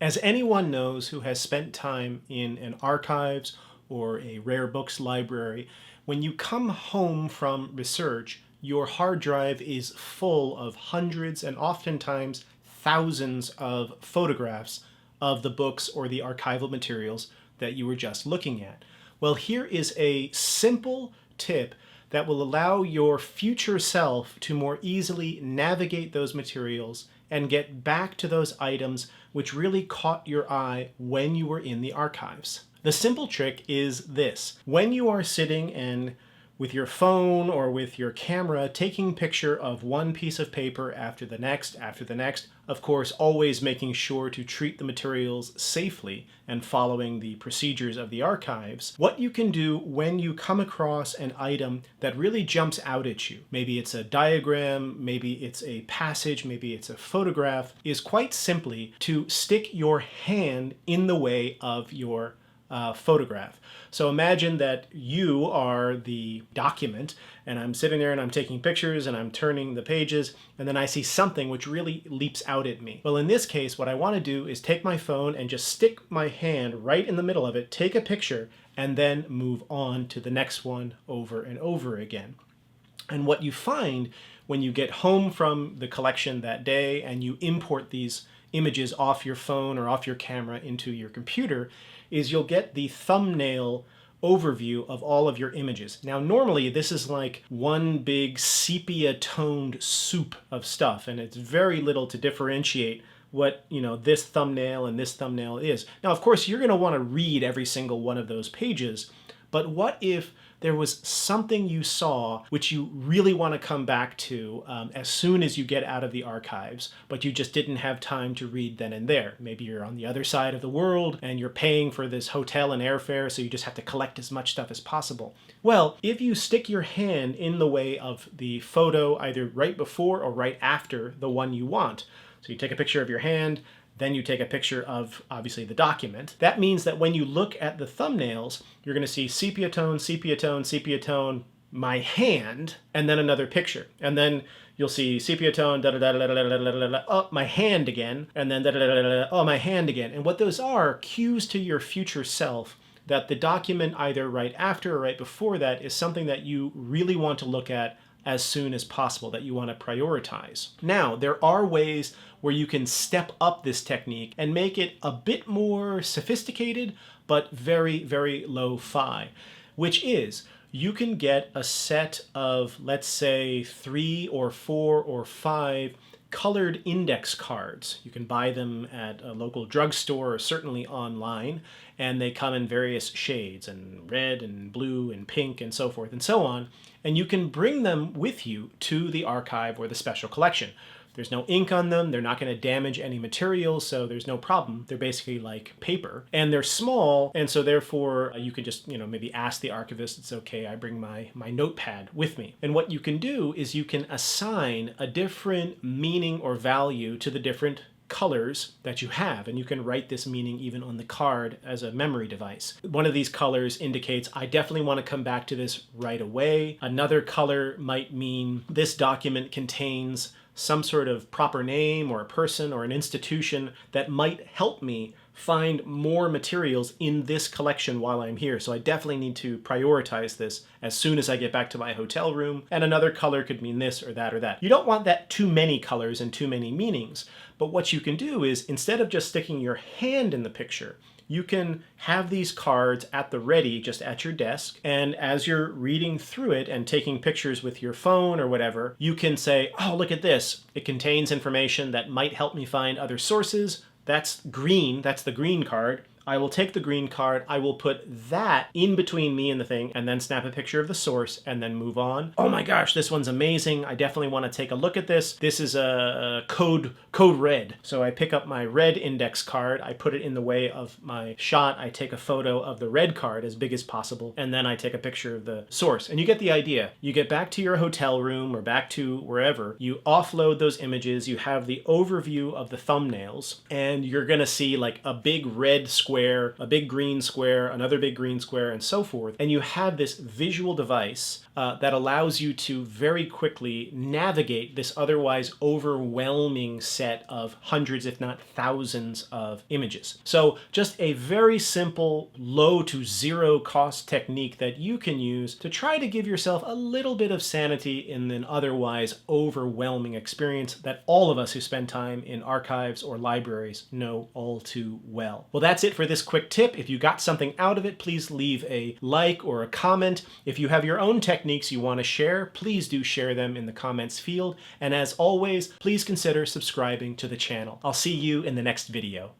As anyone knows who has spent time in an archives or a rare books library, when you come home from research, your hard drive is full of hundreds and oftentimes thousands of photographs of the books or the archival materials that you were just looking at. Well, here is a simple tip that will allow your future self to more easily navigate those materials and get back to those items which really caught your eye when you were in the archives. The simple trick is this. When you are sitting and with your phone or with your camera taking picture of one piece of paper after the next, of course always making sure to treat the materials safely and following the procedures of the archives, what you can do when you come across an item that really jumps out at you, maybe it's a diagram, maybe it's a passage, maybe it's a photograph, is quite simply to stick your hand in the way of your photograph. So imagine that you are the document and I'm sitting there and I'm taking pictures and I'm turning the pages and then I see something which really leaps out at me. Well, in this case, what I want to do is take my phone and just stick my hand right in the middle of it, take a picture, and then move on to the next one over and over again. And what you find when you get home from the collection that day and you import these images off your phone or off your camera into your computer is you'll get the thumbnail overview of all of your images. Now, normally this is like one big sepia-toned soup of stuff, and it's very little to differentiate what, this thumbnail and this thumbnail is. Now, of course, you're going to want to read every single one of those pages, but what if there was something you saw which you really want to come back to as soon as you get out of the archives, but you just didn't have time to read then and there? Maybe you're on the other side of the world and you're paying for this hotel and airfare, so you just have to collect as much stuff as possible. Well, if you stick your hand in the way of the photo either right before or right after the one you want, so you take a picture of your hand, then you take a picture of, obviously, the document. That means that when you look at the thumbnails, you're going to see sepia tone, sepia tone, sepia tone, my hand, and then another picture. And then you'll see sepia tone, oh, my hand again, and then oh, my hand again. And what those are cues to your future self that the document either right after or right before that is something that you really want to look at as soon as possible, that you want to prioritize. Now, there are ways where you can step up this technique and make it a bit more sophisticated, but very, very lo-fi, which is you can get a set of, let's say, 3 or 4 or 5 colored index cards. You can buy them at a local drugstore or certainly online, and they come in various shades, and red and blue and pink and so forth and so on, and you can bring them with you to the archive or the special collection. There's no ink on them, they're not going to damage any materials, so there's no problem. They're basically like paper, and they're small, and so therefore you could just, maybe ask the archivist, it's okay, I bring my notepad with me. And what you can do is you can assign a different meaning or value to the different colors that you have, and you can write this meaning even on the card as a memory device. One of these colors indicates I definitely want to come back to this right away. Another color might mean this document contains some sort of proper name or a person or an institution that might help me find more materials in this collection while I'm here. So I definitely need to prioritize this as soon as I get back to my hotel room. And another color could mean this or that or that. You don't want that too many colors and too many meanings. But what you can do is, instead of just sticking your hand in the picture, you can have these cards at the ready just at your desk, and as you're reading through it and taking pictures with your phone or whatever, you can say, oh, look at this. It contains information that might help me find other sources. That's green. That's the green card. I will take the green card, I will put that in between me and the thing, and then snap a picture of the source, and then move on. Oh my gosh, this one's amazing. I definitely want to take a look at this. This is a code red. So I pick up my red index card, I put it in the way of my shot, I take a photo of the red card as big as possible, and then I take a picture of the source. And you get the idea. You get back to your hotel room or back to wherever, you offload those images, you have the overview of the thumbnails, and you're gonna see like a big red square square, a big green square, another big green square, and so forth. And you have this visual device that allows you to very quickly navigate this otherwise overwhelming set of hundreds, if not thousands, of images. So just a very simple, low to zero cost technique that you can use to try to give yourself a little bit of sanity in an otherwise overwhelming experience that all of us who spend time in archives or libraries know all too well. Well, that's it for this quick tip. If you got something out of it, please leave a like or a comment. If you have your own techniques you want to share, please do share them in the comments field. And as always, please consider subscribing to the channel. I'll see you in the next video.